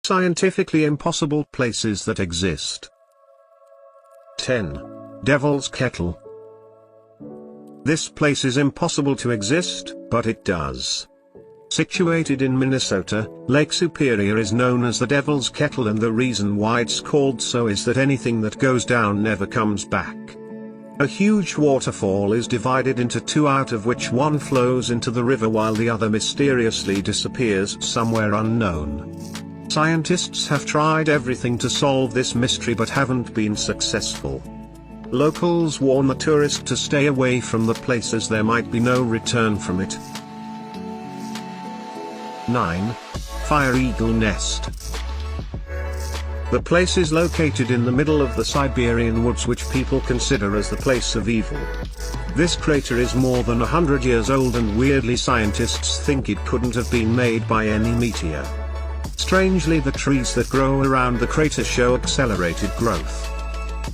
Scientifically impossible places that exist. 10. Devil's Kettle. This place is impossible to exist, but it does. Situated in Minnesota, Lake Superior is known as the Devil's Kettle, and the reason why it's called so is that anything that goes down never comes back. A huge waterfall is divided into two, out of which one flows into the river while the other mysteriously disappears somewhere unknown. Scientists have tried everything to solve this mystery but haven't been successful. Locals warn the tourist to stay away from the place as there might be no return from it. 9. Fire Eagle Nest. The place is located in the middle of the Siberian woods, which people consider as the place of evil. This crater is more than 100 years old, and weirdly scientists think it couldn't have been made by any meteor. Strangely, the trees that grow around the crater show accelerated growth.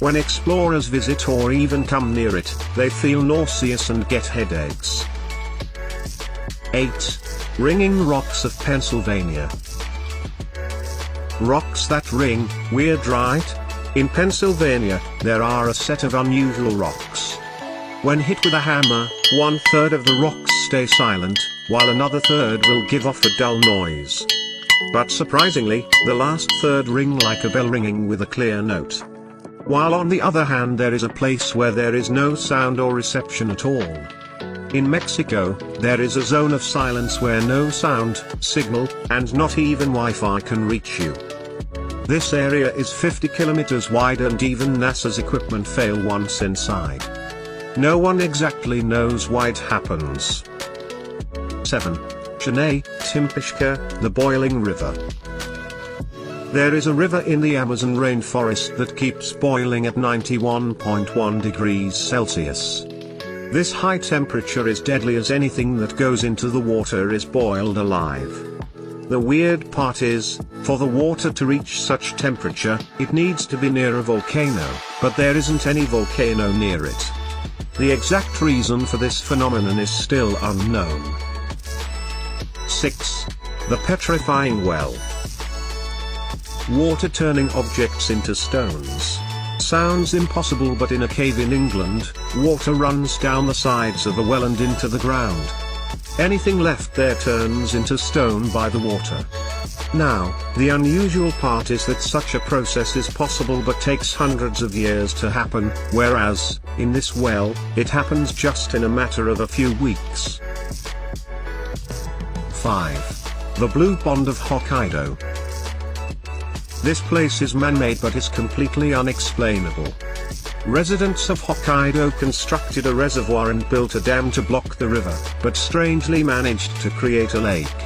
When explorers visit or even come near it, they feel nauseous and get headaches. 8. Ringing Rocks of Pennsylvania. Rocks that ring, weird, right? In Pennsylvania, there are a set of unusual rocks. When hit with a hammer, 1/3 of the rocks stay silent, while another third will give off a dull noise. But surprisingly, the last third ring like a bell ringing with a clear note. While on the other hand, there is a place where there is no sound or reception at all. In Mexico, there is a zone of silence where no sound, signal, and not even Wi-Fi can reach you. This area is 50 kilometers wide, and even NASA's equipment fail once inside. No one exactly knows why it happens. 7. Chennai, Timpishka, the Boiling River. There is a river in the Amazon rainforest that keeps boiling at 91.1 degrees Celsius. This high temperature is deadly, as anything that goes into the water is boiled alive. The weird part is, for the water to reach such temperature, it needs to be near a volcano, but there isn't any volcano near it. The exact reason for this phenomenon is still unknown. 6. The Petrifying Well. Water turning objects into stones. Sounds impossible, but in a cave in England, water runs down the sides of a well and into the ground. Anything left there turns into stone by the water. Now, the unusual part is that such a process is possible but takes hundreds of years to happen, whereas, in this well, it happens just in a matter of a few weeks. 5. The Blue Pond of Hokkaido. This place is man-made but is completely unexplainable. Residents of Hokkaido constructed a reservoir and built a dam to block the river, but strangely managed to create a lake.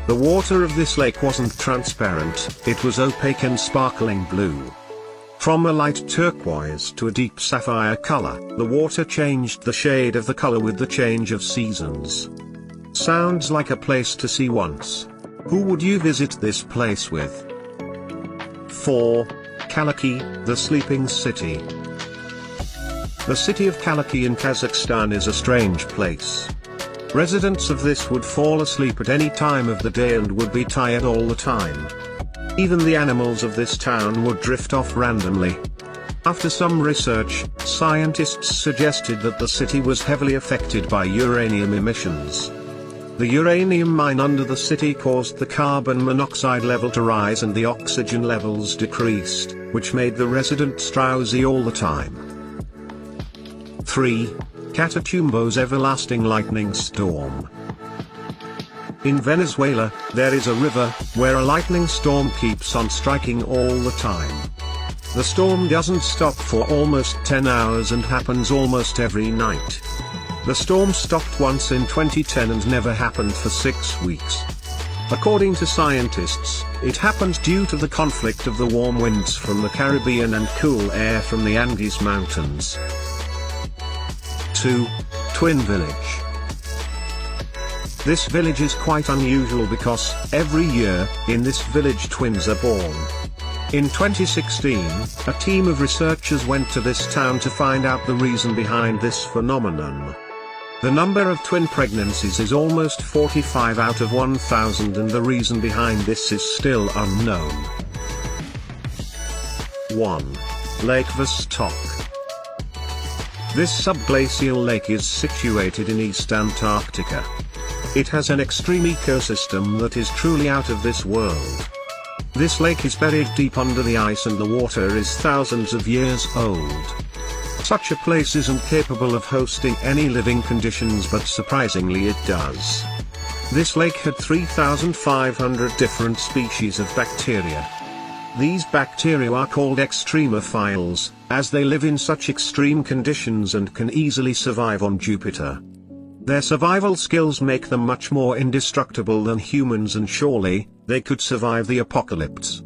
The water of this lake wasn't transparent, it was opaque and sparkling blue. From a light turquoise to a deep sapphire color, the water changed the shade of the color with the change of seasons. Sounds like a place to see once. Who would you visit this place with? 4. Kalaki, the Sleeping City. The city of Kalaki in Kazakhstan is a strange place. Residents of this would fall asleep at any time of the day and would be tired all the time. Even the animals of this town would drift off randomly. After some research, scientists suggested that the city was heavily affected by uranium emissions. The uranium mine under the city caused the carbon monoxide level to rise and the oxygen levels decreased, which made the residents drowsy all the time. 3. Catatumbo's Everlasting Lightning Storm. In Venezuela, there is a river, where a lightning storm keeps on striking all the time. The storm doesn't stop for almost 10 hours and happens almost every night. The storm stopped once in 2010 and never happened for 6 weeks. According to scientists, it happened due to the conflict of the warm winds from the Caribbean and cool air from the Andes Mountains. 2. Twin Village. This village is quite unusual because, every year, in this village twins are born. In 2016, a team of researchers went to this town to find out the reason behind this phenomenon. The number of twin pregnancies is almost 45 out of 1,000, and the reason behind this is still unknown. 1. Lake Vostok. This subglacial lake is situated in East Antarctica. It has an extreme ecosystem that is truly out of this world. This lake is buried deep under the ice, and the water is thousands of years old. Such a place isn't capable of hosting any living conditions, but surprisingly it does. This lake had 3,500 different species of bacteria. These bacteria are called extremophiles, as they live in such extreme conditions and can easily survive on Jupiter. Their survival skills make them much more indestructible than humans, and surely, they could survive the apocalypse.